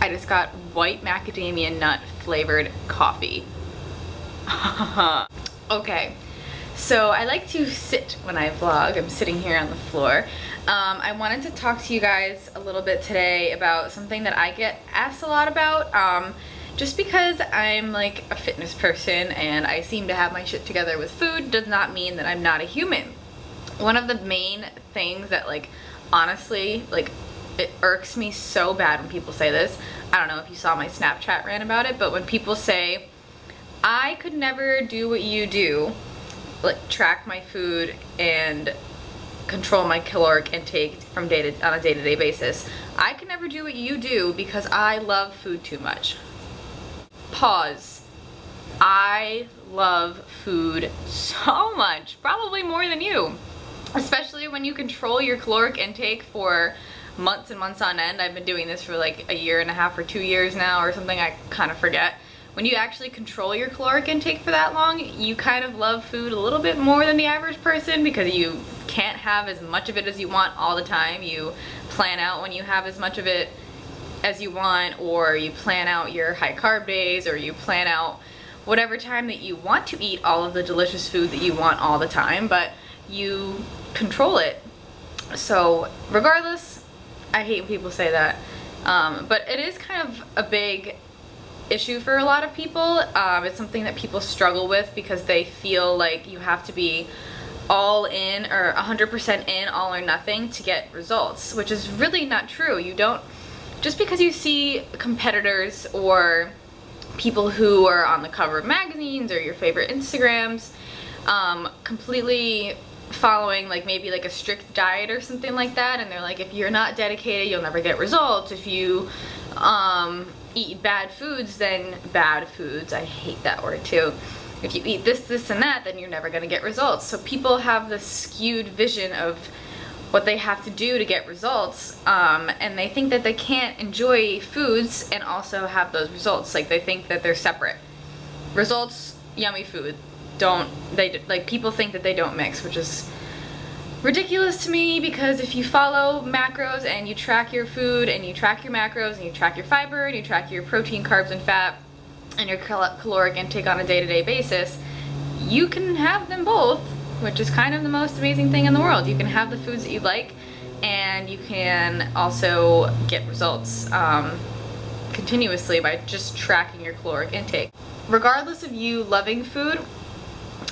I just got white macadamia nut flavored coffee. Okay, so I like to sit when I vlog. I'm sitting here on the floor. I wanted to talk to you guys a little bit today about something that I get asked a lot about. Just because I'm like a fitness person and I seem to have my shit together with food does not mean that I'm not a human. One of the main things that, like, honestly, like, it irks me so bad when people say this. I don't know if you saw my Snapchat rant about it, but when people say, I could never do what you do, like track my food and control my caloric intake from on a day-to-day basis. I could never do what you do because I love food too much. Pause. I love food so much, probably more than you, especially when you control your caloric intake for months and months on end. I've been doing this for like a year and a half or 2 years now or something, I kind of forget. When you actually control your caloric intake for that long, you kind of love food a little bit more than the average person because you can't have as much of it as you want all the time. You plan out when you have as much of it as you want, or you plan out your high carb days, or you plan out whatever time that you want to eat all of the delicious food that you want all the time, but you control it. So regardless, I hate when people say that, but it is kind of a big issue for a lot of people. It's something that people struggle with because they feel like you have to be all in or 100% in, all or nothing to get results, which is really not true. You don't, just because you see competitors or people who are on the cover of magazines or your favorite Instagrams completely following like maybe like a strict diet or something like that, and they're like, if you're not dedicated, you'll never get results. If you eat bad foods, then bad foods, I hate that word too. If you eat this, this, and that, then you're never gonna get results. So people have this skewed vision of what they have to do to get results, and they think that they can't enjoy foods and also have those results. Like, they think that they're separate. Results, yummy food. Like, people think that they don't mix, which is ridiculous to me, because if you follow macros and you track your food and you track your macros and you track your fiber and you track your protein, carbs, and fat and your caloric intake on a day-to-day basis, you can have them both, which is kind of the most amazing thing in the world. You can have the foods that you like and you can also get results continuously by just tracking your caloric intake. Regardless of you loving food,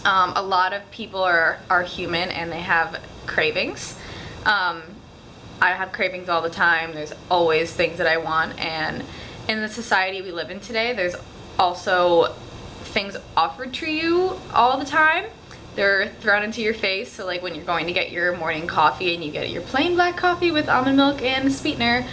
a lot of people are human and they have cravings. I have cravings all the time. There's always things that I want, and in the society we live in today, there's also things offered to you all the time. They're thrown into your face. So like when you're going to get your morning coffee and you get your plain black coffee with almond milk and sweetener,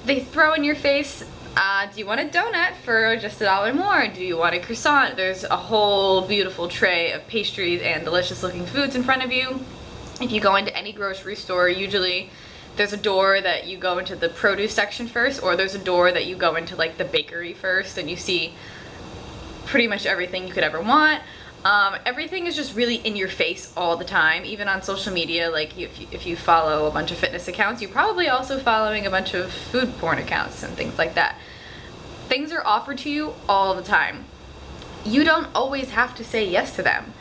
they throw in your face, do you want a donut for just $1 more? Do you want a croissant? There's a whole beautiful tray of pastries and delicious looking foods in front of you. If you go into any grocery store, usually there's a door that you go into the produce section first, or there's a door that you go into like the bakery first, and you see pretty much everything you could ever want. Everything is just really in your face all the time, even on social media. Like if you follow a bunch of fitness accounts, you're probably also following a bunch of food porn accounts and things like that. Things are offered to you all the time. You don't always have to say yes to them.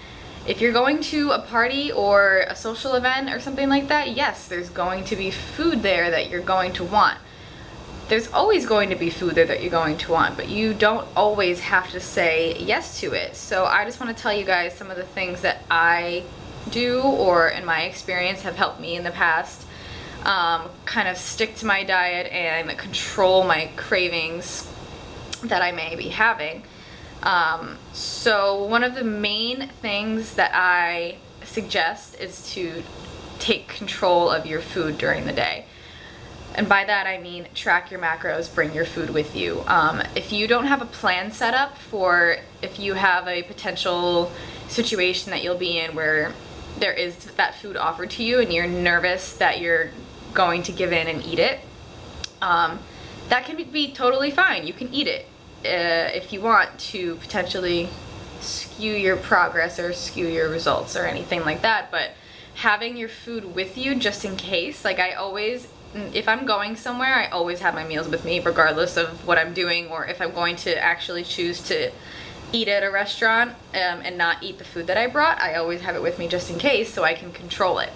If you're going to a party or a social event or something like that, yes, there's going to be food there that you're going to want. There's always going to be food there that you're going to want, but you don't always have to say yes to it. So I just want to tell you guys some of the things that I do, or in my experience have helped me in the past, kind of stick to my diet and control my cravings that I may be having. So one of the main things that I suggest is to take control of your food during the day. And by that I mean track your macros, bring your food with you. If you don't have a plan set up for if you have a potential situation that you'll be in where there is that food offered to you and you're nervous that you're going to give in and eat it, that can be totally fine. You can eat it if you want to potentially skew your progress or skew your results or anything like that, but having your food with you just in case, like I always if I'm going somewhere, I always have my meals with me regardless of what I'm doing, or if I'm going to actually choose to eat at a restaurant and not eat the food that I brought, I always have it with me just in case so I can control it.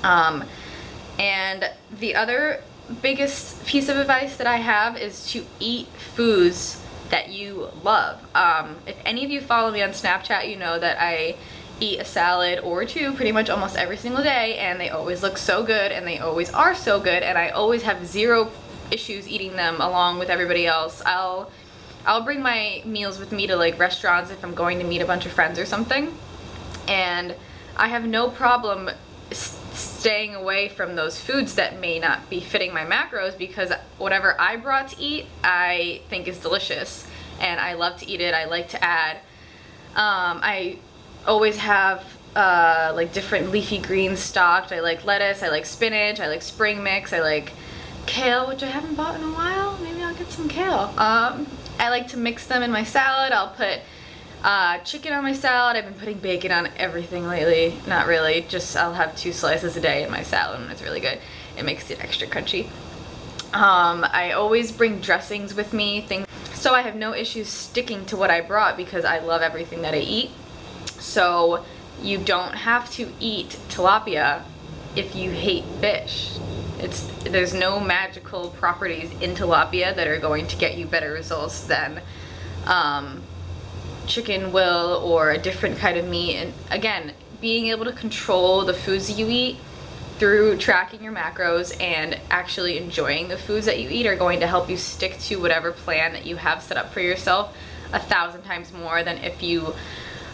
And the other biggest piece of advice that I have is to eat foods that you love. If any of you follow me on Snapchat, you know that I eat a salad or two pretty much almost every single day, and they always look so good and they always are so good, and I always have zero issues eating them along with everybody else. I'll bring my meals with me to like restaurants if I'm going to meet a bunch of friends or something, and I have no problem staying away from those foods that may not be fitting my macros, because whatever I brought to eat I think is delicious and I love to eat it. I like to add, I always have like different leafy greens stocked. I like lettuce, I like spinach, I like spring mix, I like kale, which I haven't bought in a while. Maybe I'll get some kale. I like to mix them in my salad. I'll put chicken on my salad. I've been putting bacon on everything lately. Not really, just I'll have 2 slices a day in my salad and it's really good. It makes it extra crunchy. I always bring dressings with me, so I have no issues sticking to what I brought because I love everything that I eat. So you don't have to eat tilapia if you hate fish. There's no magical properties in tilapia that are going to get you better results than chicken will, or a different kind of meat. And again, being able to control the foods that you eat through tracking your macros and actually enjoying the foods that you eat are going to help you stick to whatever plan that you have set up for yourself 1,000 times more than if you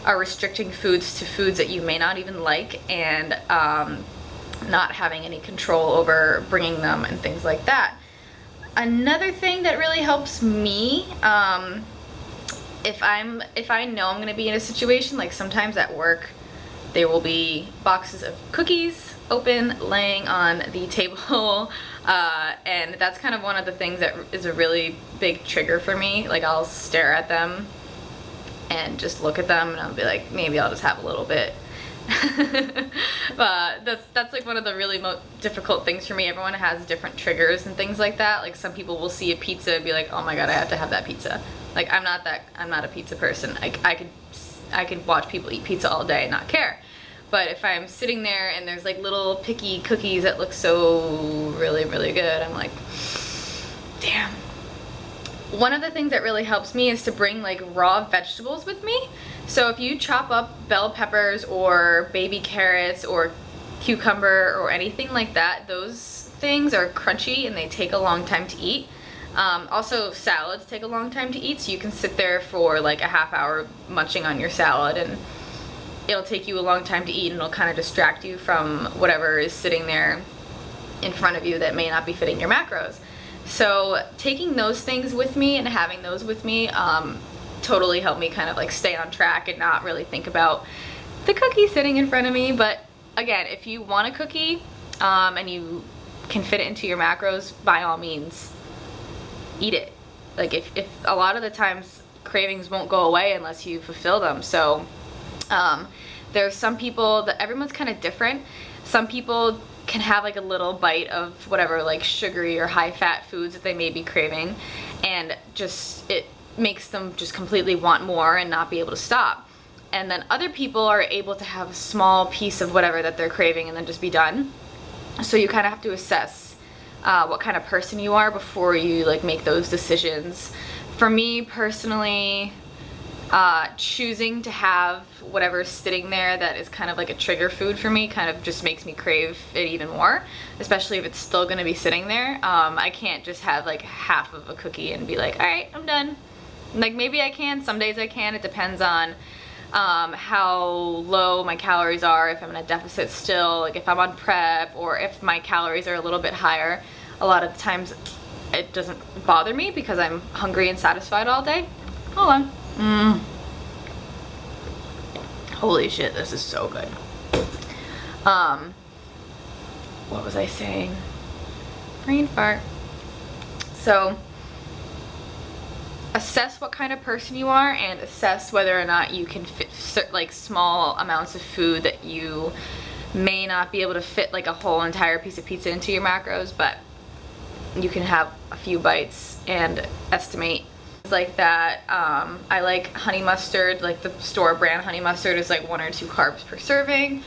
are restricting foods to foods that you may not even like, and not having any control over bringing them and things like that. Another thing that really helps me, if I know I'm going to be in a situation, like sometimes at work there will be boxes of cookies open laying on the table, and that's kind of one of the things that is a really big trigger for me. Like I'll stare at them and just look at them and I'll be like, maybe I'll just have a little bit. But that's like one of the really difficult things for me. Everyone has different triggers and things like that. Like some people will see a pizza and be like, oh my god, I have to have that pizza. Like I'm not a pizza person. Like I could watch people eat pizza all day and not care. But if I'm sitting there and there's like little picky cookies that look so really good, I'm like, damn. One of the things that really helps me is to bring like raw vegetables with me. So if you chop up bell peppers or baby carrots or cucumber or anything like that, those things are crunchy and they take a long time to eat. Also salads take a long time to eat, so you can sit there for like a half hour munching on your salad and it'll take you a long time to eat, and it'll kind of distract you from whatever is sitting there in front of you that may not be fitting your macros. So taking those things with me and having those with me totally helped me kind of like stay on track and not really think about the cookie sitting in front of me. But again, if you want a cookie and you can fit it into your macros, by all means eat it. Like if a lot of the times cravings won't go away unless you fulfill them. So there's some people that everyone's kind of different. Some people can have like a little bite of whatever like sugary or high fat foods that they may be craving, and just it makes them just completely want more and not be able to stop. And then other people are able to have a small piece of whatever that they're craving and then just be done. So you kind of have to assess what kind of person you are before you like make those decisions. For me personally, choosing to have whatever's sitting there that is kind of like a trigger food for me kind of just makes me crave it even more, especially if it's still going to be sitting there. I can't just have like half of a cookie and be like, alright, I'm done. Like maybe I can, some days I can. It depends on how low my calories are, if I'm in a deficit still, like if I'm on prep, or if my calories are a little bit higher. A lot of the times it doesn't bother me because I'm hungry and satisfied all day. Hold on. Holy shit, this is so good. What was I saying? Brain fart. So assess what kind of person you are and assess whether or not you can fit like small amounts of food that you may not be able to fit like a whole entire piece of pizza into your macros, but you can have a few bites and estimate like that. I like honey mustard, like the store brand honey mustard is like 1 or 2 carbs per serving.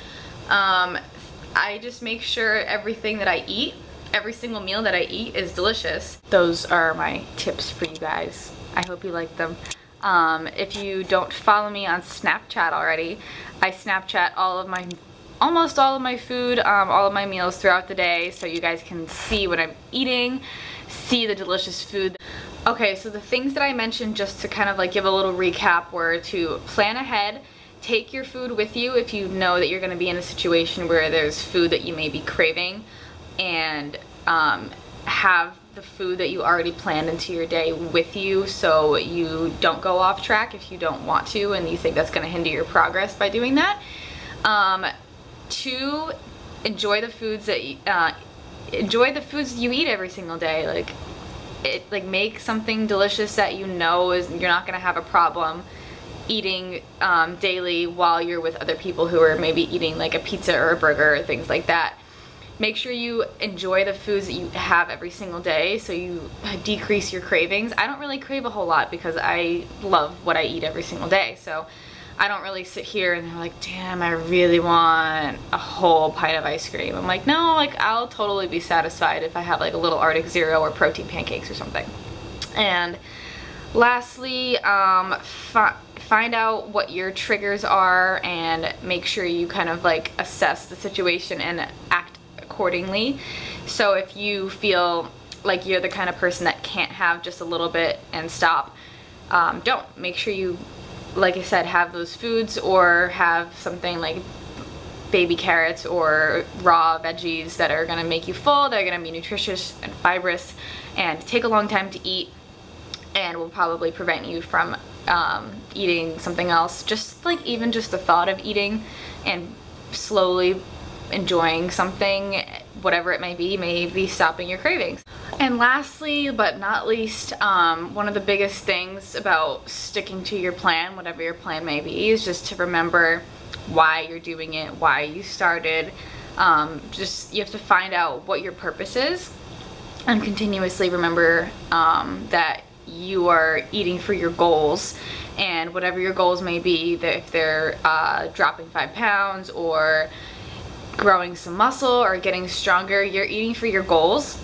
I just make sure everything that I eat, every single meal that I eat is delicious. Those are my tips for you guys. I hope you like them. If you don't follow me on Snapchat already, I Snapchat almost all of my food, all of my meals throughout the day, so you guys can see what I'm eating, see the delicious food. Okay, so the things that I mentioned, just to kind of like give a little recap, were to plan ahead, take your food with you if you know that you're going to be in a situation where there's food that you may be craving, and have the food that you already planned into your day with you so you don't go off track if you don't want to and you think that's going to hinder your progress by doing that. 2, enjoy the foods that you eat every single day. Make something delicious that you know is you're not going to have a problem eating daily while you're with other people who are maybe eating like a pizza or a burger or things like that. Make sure you enjoy the foods that you have every single day so you decrease your cravings. I don't really crave a whole lot because I love what I eat every single day, so I don't really sit here and they're like, damn, I really want a whole pint of ice cream. I'm like, no, like I'll totally be satisfied if I have like a little Arctic Zero or protein pancakes or something. And lastly, find out what your triggers are and make sure you kind of like assess the situation and act accordingly. So if you feel like you're the kind of person that can't have just a little bit and stop, don't. Make sure you, like I said, have those foods or have something like baby carrots or raw veggies that are going to make you full, that are going to be nutritious and fibrous and take a long time to eat and will probably prevent you from eating something else. Just like even just the thought of eating and slowly enjoying something, whatever it may be stopping your cravings. And lastly but not least, one of the biggest things about sticking to your plan, whatever your plan may be, is just to remember why you're doing it, why you started. You have to find out what your purpose is and continuously remember that you are eating for your goals, and whatever your goals may be, that if they're dropping 5 pounds or growing some muscle or getting stronger, you're eating for your goals.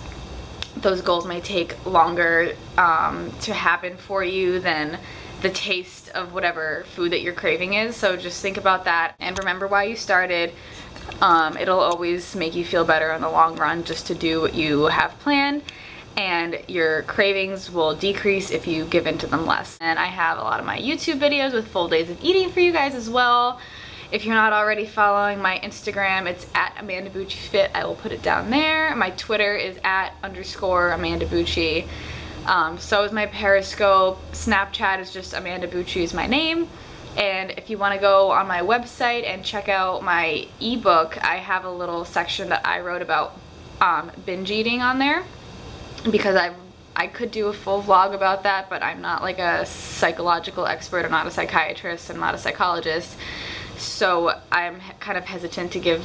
Those goals may take longer to happen for you than the taste of whatever food that you're craving is. So just think about that and remember why you started. It'll always make you feel better in the long run just to do what you have planned, and your cravings will decrease if you give in to them less. And I have a lot of my YouTube videos with full days of eating for you guys as well. If you're not already following my Instagram, it's at AmandaBucciFit. I will put it down there. My Twitter is @_AmandaBucci. So is my Periscope. Snapchat is just Amanda Bucci is my name. And if you want to go on my website and check out my ebook, I have a little section that I wrote about binge eating on there, because I could do a full vlog about that, but I'm not like a psychological expert. I'm not a psychiatrist. I'm not a psychologist. So I'm kind of hesitant to give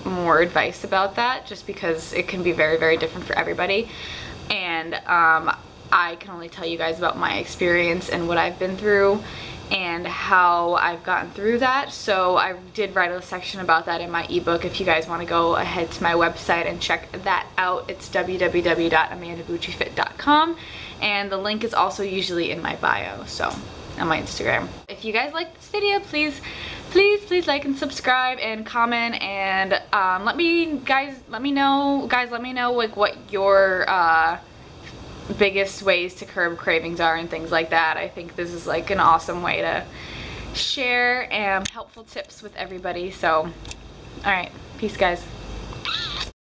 more advice about that just because it can be very, very different for everybody. And I can only tell you guys about my experience and what I've been through and how I've gotten through that. So I did write a section about that in my ebook. If you guys want to go ahead to my website and check that out, it's www.amandabuccifit.com, and the link is also usually in my bio, so on my Instagram. If you guys like this video, please like and subscribe and comment, and let me know like what your biggest ways to curb cravings are and things like that. I think this is like an awesome way to share and helpful tips with everybody. So, alright, peace guys.